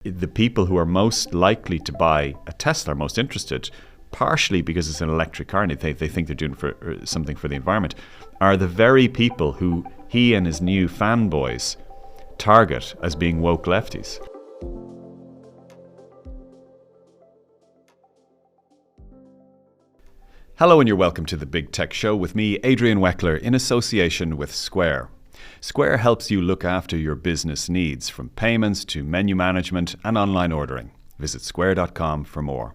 The people who are most likely to buy a Tesla are most interested, partially because it's an electric car and they think they're doing something for the environment, are the very people who he and his new fanboys target as being woke lefties. Hello and you're welcome to the Big Tech Show with me, Adrian Weckler, in association with Square. Square helps you look after your business needs, from payments to menu management and online ordering. Visit square.com for more.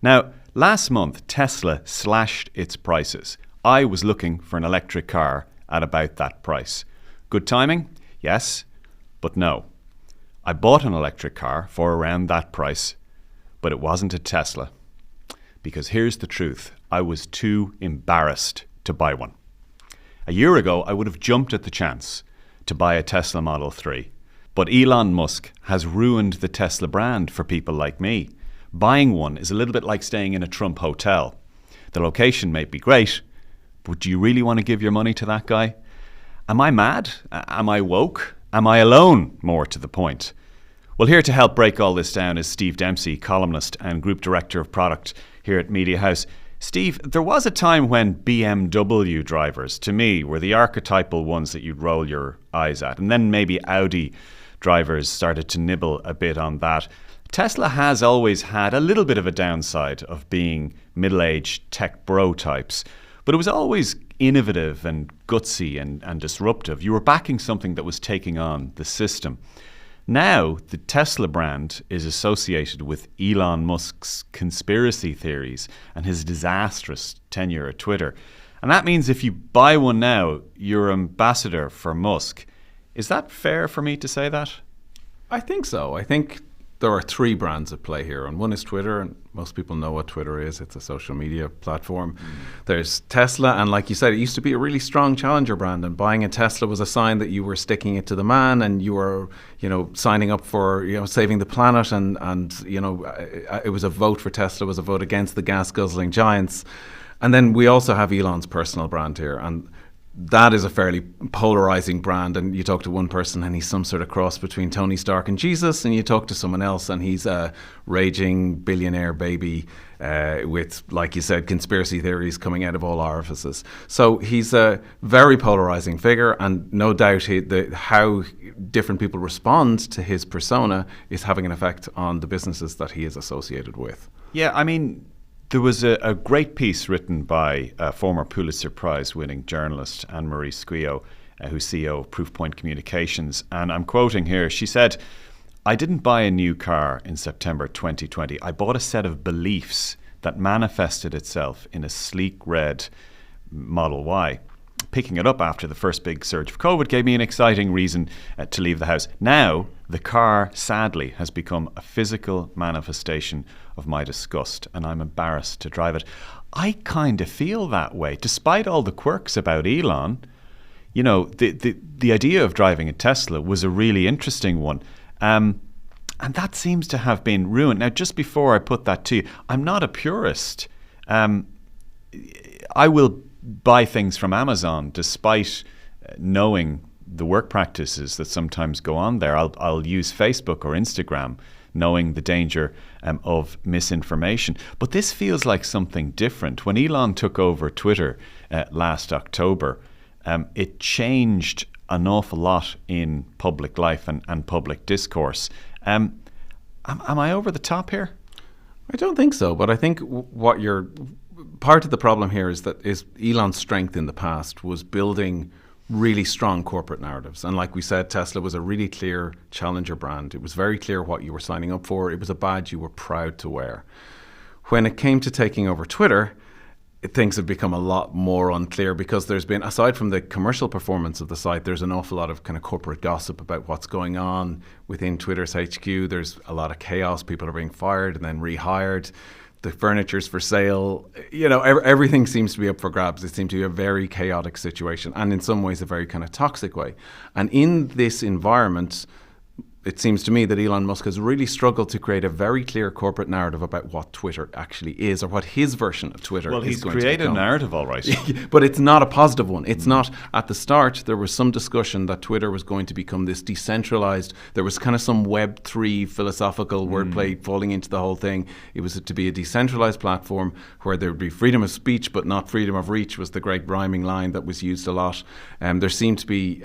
Now, last month, Tesla slashed its prices. I was looking for an electric car at about that price. Good timing? Yes, but no. I bought an electric car for around that price, but it wasn't a Tesla. Because here's the truth, I was too embarrassed to buy one. A year ago, I would have jumped at the chance to buy a Tesla Model 3. But Elon Musk has ruined the Tesla brand for people like me. Buying one is a little bit like staying in a Trump hotel. The location may be great, but do you really want to give your money to that guy? Am I mad? Am I woke? Am I alone, more to the point? Well, here to help break all this down is Steve Dempsey, columnist and Group Director of Product here at Media House. Steve, there was a time when BMW drivers, to me, were the archetypal ones that you'd roll your eyes at. And then maybe Audi drivers started to nibble a bit on that. Tesla has always had a little bit of a downside of being middle-aged tech bro types. But it was always innovative and gutsy and disruptive. You were backing something that was taking on the system. Now, the Tesla brand is associated with Elon Musk's conspiracy theories and his disastrous tenure at Twitter. And that means if you buy one now, you're ambassador for Musk. Is that fair for me to say that? I think so. I think there are three brands at play here, and one is Twitter, and most people know what Twitter is. It's a social media platform. There's Tesla, and like you said, it used to be a really strong challenger brand, and buying a Tesla was a sign that you were sticking it to the man, and you were, signing up for, saving the planet, and it was a vote for Tesla, was a vote against the gas-guzzling giants. And then we also have Elon's personal brand here, and that is a fairly polarizing brand. And you talk to one person and he's some sort of cross between Tony Stark and Jesus, and you talk to someone else and he's a raging billionaire baby with, like you said, conspiracy theories coming out of all orifices. So he's a very polarizing figure, and no doubt how different people respond to his persona is having an effect on the businesses that he is associated with. Yeah, I mean, there was a great piece written by former Pulitzer Prize-winning journalist Anne-Marie Squio, who's CEO of Proofpoint Communications. And I'm quoting here. She said, "I didn't buy a new car in September 2020. I bought a set of beliefs that manifested itself in a sleek red Model Y. Picking it up after the first big surge of COVID gave me an exciting reason to leave the house. Now, the car, sadly, has become a physical manifestation of my disgust, and I'm embarrassed to drive it." I kind of feel that way. Despite all the quirks about Elon, the idea of driving a Tesla was a really interesting one. And that seems to have been ruined. Now, just before I put that to you, I'm not a purist. I will buy things from Amazon despite knowing the work practices that sometimes go on there. I'll use Facebook or Instagram knowing the danger of misinformation. But this feels like something different. When Elon took over Twitter last October, it changed an awful lot in public life and public discourse. Am I over the top here? I don't think so, but I think part of the problem here is Elon's strength in the past was building really strong corporate narratives. And like we said, Tesla was a really clear challenger brand. It was very clear what you were signing up for. It was a badge you were proud to wear. When it came to taking over Twitter, things have become a lot more unclear, because there's been, aside from the commercial performance of the site, there's an awful lot of kind of corporate gossip about what's going on within Twitter's HQ. There's a lot of chaos. People are being fired and then rehired. The furniture's for sale. Everything seems to be up for grabs. It seems to be a very chaotic situation, and in some ways a very kind of toxic way. And in this environment, it seems to me that Elon Musk has really struggled to create a very clear corporate narrative about what Twitter actually is, or what his version of Twitter is going to become. Well, he's created a narrative, all right. But it's not a positive one. It's not. At the start, there was some discussion that Twitter was going to become this decentralized. There was kind of some Web3 philosophical wordplay falling into the whole thing. It was to be a decentralized platform where there would be freedom of speech, but not freedom of reach, was the great rhyming line that was used a lot. There seemed to be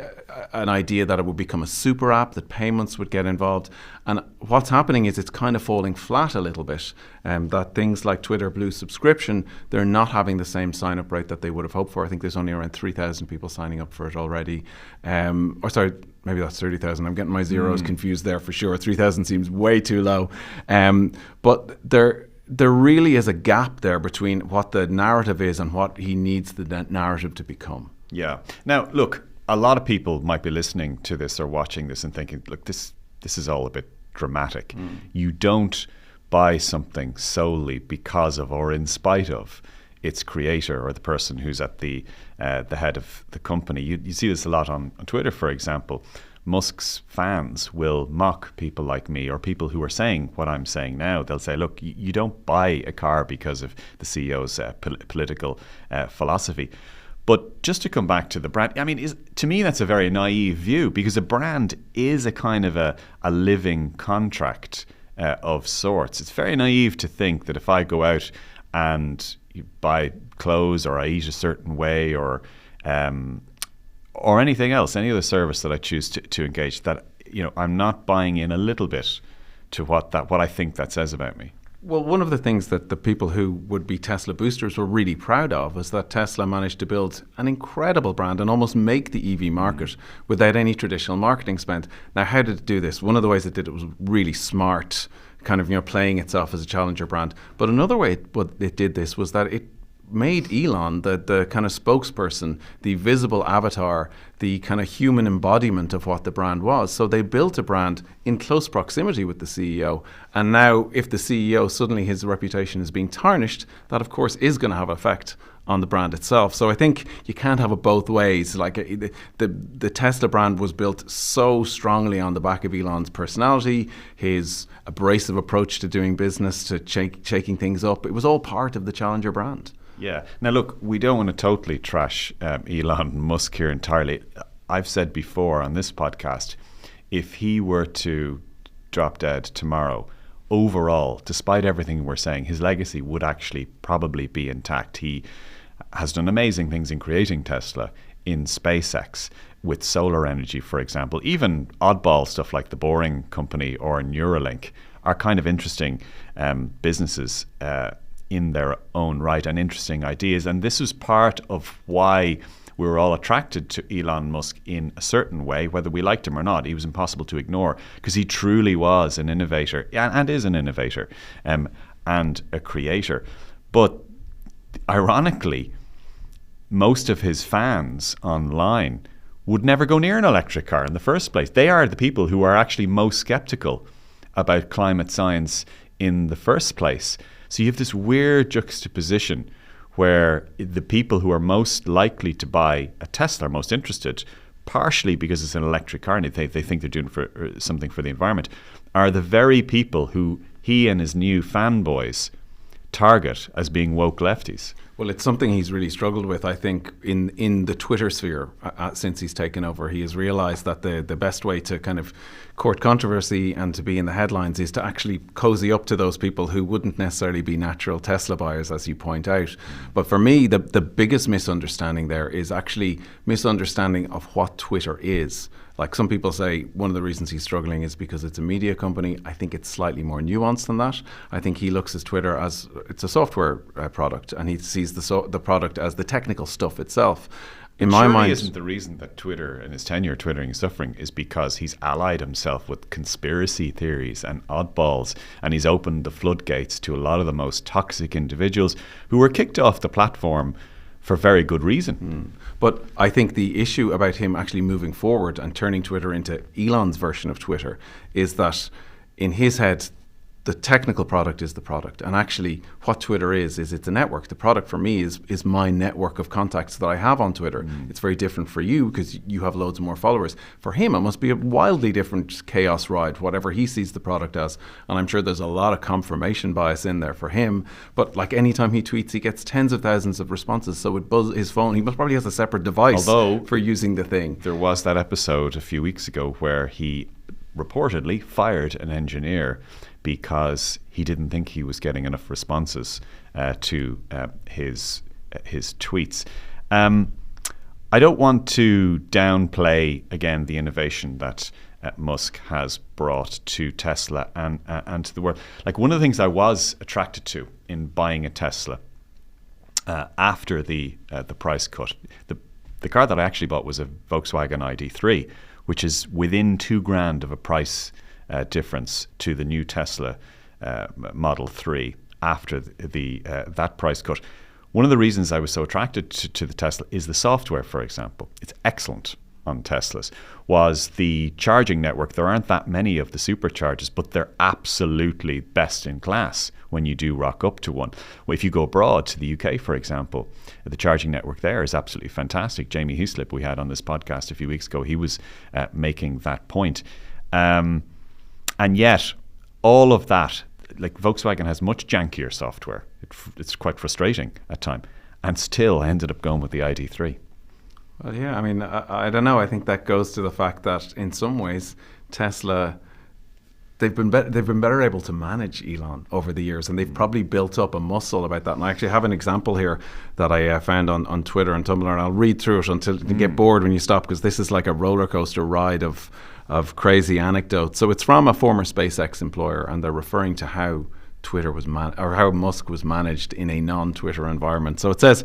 an idea that it would become a super app, that payments would get involved. And what's happening is it's kind of falling flat a little bit. That things like Twitter Blue subscription, they're not having the same sign-up rate that they would have hoped for. I think there's only around 3,000 people signing up for it already. Or sorry, maybe that's 30,000. I'm getting my zeros confused there for sure. 3,000 seems way too low. But there really is a gap there between what the narrative is and what he needs the narrative to become. Yeah. Now, look, a lot of people might be listening to this or watching this and thinking, look, this is all a bit dramatic. You don't buy something solely because of or in spite of its creator or the person who's at the head of the company. You see this a lot on Twitter, for example. Musk's fans will mock people like me or people who are saying what I'm saying now. They'll say, look, you don't buy a car because of the CEO's political philosophy. But just to come back to the brand, I mean, to me, that's a very naive view, because a brand is a kind of a living contract of sorts. It's very naive to think that if I go out and buy clothes, or I eat a certain way, or anything else, any other service that I choose to engage, that I'm not buying in a little bit to what I think that says about me. Well, one of the things that the people who would be Tesla boosters were really proud of is that Tesla managed to build an incredible brand and almost make the EV market without any traditional marketing spend. Now, how did it do this? One of the ways it did it was really smart, kind of playing itself as a challenger brand. But another way it did this was that it made Elon the kind of spokesperson, the visible avatar, the kind of human embodiment of what the brand was. So they built a brand in close proximity with the CEO. And now if the CEO, suddenly his reputation is being tarnished, that of course is going to have effect on the brand itself. So I think you can't have it both ways. Like the Tesla brand was built so strongly on the back of Elon's personality, his abrasive approach to doing business, to shaking things up. It was all part of the challenger brand. Yeah. Now, look, we don't want to totally trash Elon Musk here entirely. I've said before on this podcast, if he were to drop dead tomorrow, overall, despite everything we're saying, his legacy would actually probably be intact. He has done amazing things in creating Tesla, in SpaceX, with solar energy, for example. Even oddball stuff like the Boring Company or Neuralink are kind of interesting businesses in their own right, and interesting ideas. And this was part of why we were all attracted to Elon Musk in a certain way, whether we liked him or not. He was impossible to ignore, because he truly was an innovator, and is an innovator, and a creator. But ironically, most of his fans online would never go near an electric car in the first place. They are the people who are actually most skeptical about climate science in the first place. So you have this weird juxtaposition where the people who are most likely to buy a Tesla are most interested, partially because it's an electric car and they think they're doing something for the environment, are the very people who he and his new fanboys target as being woke lefties. Well, it's something he's really struggled with, I think, in the Twitter sphere since he's taken over. He has realised that the best way to kind of court controversy and to be in the headlines is to actually cozy up to those people who wouldn't necessarily be natural Tesla buyers, as you point out. But for me, the biggest misunderstanding there is actually misunderstanding of what Twitter is. Like some people say, one of the reasons he's struggling is because it's a media company. I think it's slightly more nuanced than that. I think he looks at Twitter as it's a software product, and he sees the product as the technical stuff itself. In my mind, isn't the reason that Twitter and his tenure twittering is suffering is because he's allied himself with conspiracy theories and oddballs, and he's opened the floodgates to a lot of the most toxic individuals who were kicked off the platform for very good reason. But I think the issue about him actually moving forward and turning Twitter into Elon's version of Twitter is that in his head, the technical product is the product. And actually what Twitter is it's a network. The product for me is my network of contacts that I have on Twitter. It's very different for you because you have loads more followers. For him, it must be a wildly different chaos ride, whatever he sees the product as. And I'm sure there's a lot of confirmation bias in there for him. But like anytime he tweets, he gets tens of thousands of responses. So it buzzes his phone. He probably has a separate device for using the thing. There was that episode a few weeks ago where he reportedly fired an engineer because he didn't think he was getting enough responses to his tweets. I don't want to downplay again the innovation that Musk has brought to Tesla and to the world. Like, one of the things I was attracted to in buying a Tesla after the price cut, the car that I actually bought was a Volkswagen ID3, which is within $2,000 of a price difference to the new Tesla Model 3 after that price cut. One of the reasons I was so attracted to the Tesla is the software, for example. It's excellent on Teslas. Was the charging network. There aren't that many of the superchargers, but they're absolutely best in class when you do rock up to one. Well, if you go abroad to the UK, for example, the charging network there is absolutely fantastic. Jamie Heaslip, we had on this podcast a few weeks ago, he was making that point. And yet, all of that, like, Volkswagen has much jankier software. It's quite frustrating at times, and still ended up going with the ID3. Well, yeah, I mean, I don't know. I think that goes to the fact that in some ways, Tesla, they've been better able to manage Elon over the years, and they've probably built up a muscle about that. And I actually have an example here that I found on Twitter and Tumblr, and I'll read through it until you get bored when you stop, because this is like a roller coaster ride of crazy anecdotes. So it's from a former SpaceX employer, and they're referring to how Twitter was how Musk was managed in a non-Twitter environment. So it says,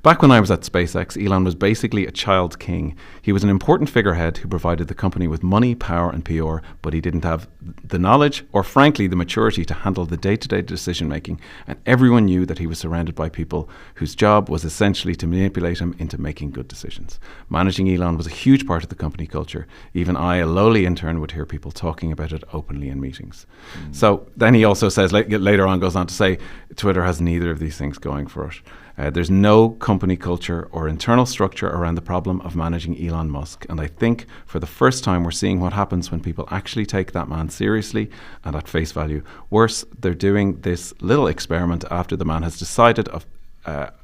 back when I was at SpaceX, Elon was basically a child king. He was an important figurehead who provided the company with money, power, and PR, but he didn't have the knowledge or, frankly, the maturity to handle the day-to-day decision-making. And everyone knew that he was surrounded by people whose job was essentially to manipulate him into making good decisions. Managing Elon was a huge part of the company culture. Even I, a lowly intern, would hear people talking about it openly in meetings. So then he also says, later on goes on to say, Twitter has neither of these things going for it. There's no company culture or internal structure around the problem of managing Elon Musk. And I think for the first time, we're seeing what happens when people actually take that man seriously and at face value. Worse, they're doing this little experiment after the man has decided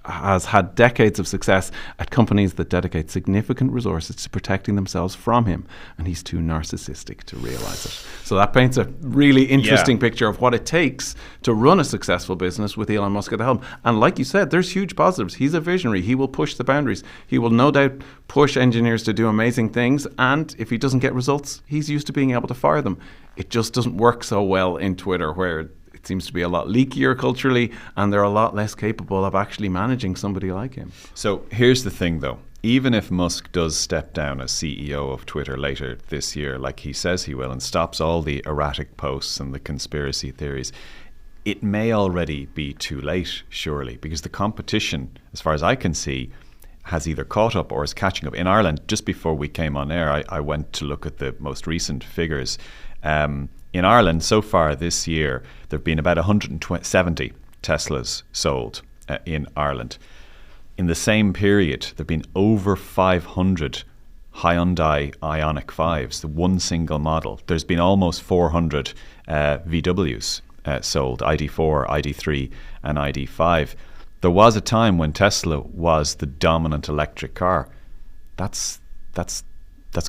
has had decades of success at companies that dedicate significant resources to protecting themselves from him, and he's too narcissistic to realize it. So that paints a really interesting picture of what it takes to run a successful business with Elon Musk at the helm. And like you said, there's huge positives. He's a visionary. He will push the boundaries. He will no doubt push engineers to do amazing things, and if he doesn't get results, he's used to being able to fire them. It just doesn't work so well in Twitter, where it seems to be a lot leakier culturally, and they're a lot less capable of actually managing somebody like him. So here's the thing, though. Even if Musk does step down as CEO of Twitter later this year, like he says he will, and stops all the erratic posts and the conspiracy theories, it may already be too late, surely, because the competition, as far as I can see, has either caught up or is catching up. In Ireland, just before we came on air, I went to look at the most recent figures. In Ireland, so far this year, there have been about 170 Teslas sold in Ireland. In the same period, there have been over 500 Hyundai Ioniq 5s, the one single model. There's been almost 400 VWs sold, ID4, ID3 and ID5. There was a time when Tesla was the dominant electric car. That's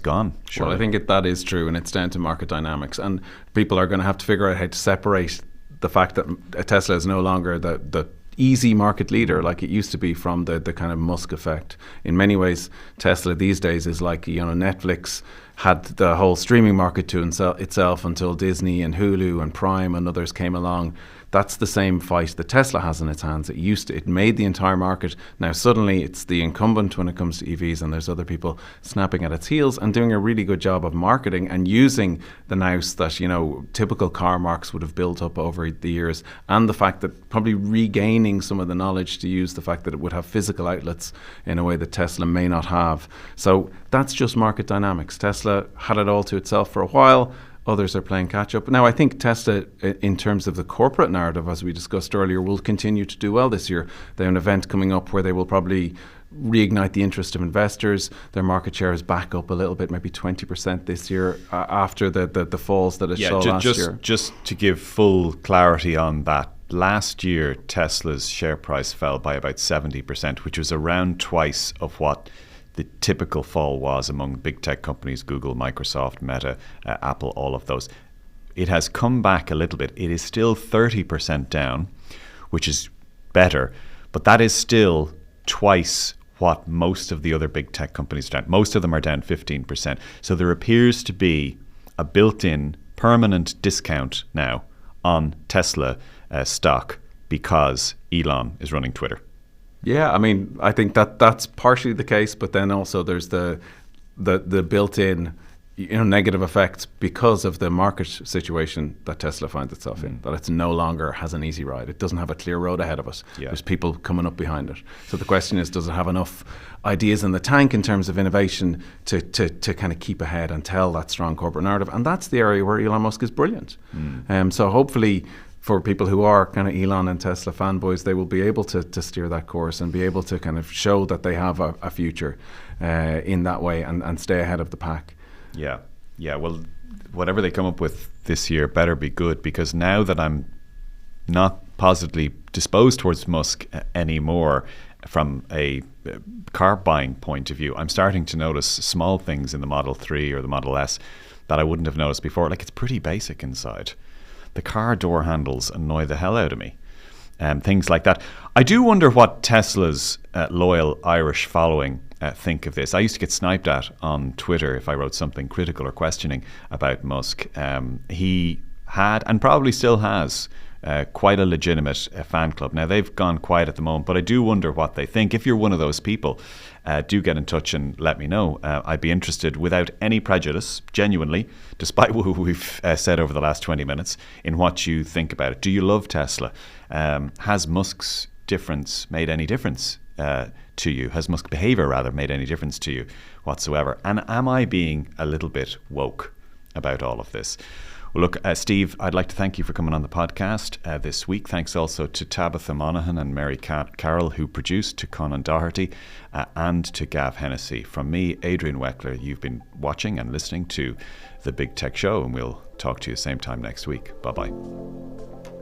gone, surely. Well, I think that is true, and it's down to market dynamics. And people are going to have to figure out how to separate the fact that a Tesla is no longer the easy market leader like it used to be from the kind of Musk effect. In many ways, Tesla these days is like, Netflix had the whole streaming market to itself until Disney and Hulu and Prime and others came along. That's the same fight that Tesla has in its hands. It made the entire market. Now suddenly it's the incumbent when it comes to EVs, and there's other people snapping at its heels and doing a really good job of marketing and using the nous that, typical car marks would have built up over the years, and the fact that probably regaining some of the knowledge to use the fact that it would have physical outlets in a way that Tesla may not have. So that's just market dynamics. Tesla had it all to itself for a while. Others are playing catch up. Now, I think Tesla, in terms of the corporate narrative, as we discussed earlier, will continue to do well this year. They have an event coming up where they will probably reignite the interest of investors. Their market share is back up a little bit, maybe 20% this year after the falls that it saw last year. Just to give full clarity on that, last year Tesla's share price fell by about 70%, which was around twice of what the typical fall was among big tech companies, Google, Microsoft, Meta, Apple, all of those. It has come back a little bit. It is still 30% down, which is better, but that is still twice what most of the other big tech companies are down. Most of them are down 15%. So there appears to be a built-in permanent discount now on Tesla stock because Elon is running Twitter. Yeah, I mean, I think that's partially the case, but then also there's the built-in negative effects because of the market situation that Tesla finds itself in, that it's no longer has an easy ride. It doesn't have a clear road ahead of it. Yeah. There's people coming up behind it. So the question is, does it have enough ideas in the tank in terms of innovation to kind of keep ahead and tell that strong corporate narrative? And that's the area where Elon Musk is brilliant. So hopefully, for people who are kind of Elon and Tesla fanboys, they will be able to steer that course and be able to kind of show that they have a future in that way and stay ahead of the pack. Yeah. Well, whatever they come up with this year better be good, because now that I'm not positively disposed towards Musk anymore from a car buying point of view, I'm starting to notice small things in the Model 3 or the Model S that I wouldn't have noticed before. Like, it's pretty basic inside. The car door handles annoy the hell out of me. Things like that. I do wonder what Tesla's loyal Irish following think of this. I used to get sniped at on Twitter if I wrote something critical or questioning about Musk. He had, and probably still has, quite a legitimate fan club. Now, they've gone quiet at the moment, but I do wonder what they think. If you're one of those people, do get in touch and let me know. I'd be interested, without any prejudice, genuinely, despite what we've said over the last 20 minutes, in what you think about it. Do you love Tesla? Has Musk's difference made any difference to you? Has Musk's behavior, rather, made any difference to you whatsoever? And am I being a little bit woke about all of this? Well, look, Steve, I'd like to thank you for coming on the podcast this week. Thanks also to Tabitha Monaghan and Mary Carroll, who produced, to Conan Doherty, and to Gav Hennessy. From me, Adrian Weckler, you've been watching and listening to The Big Tech Show, and we'll talk to you same time next week. Bye-bye.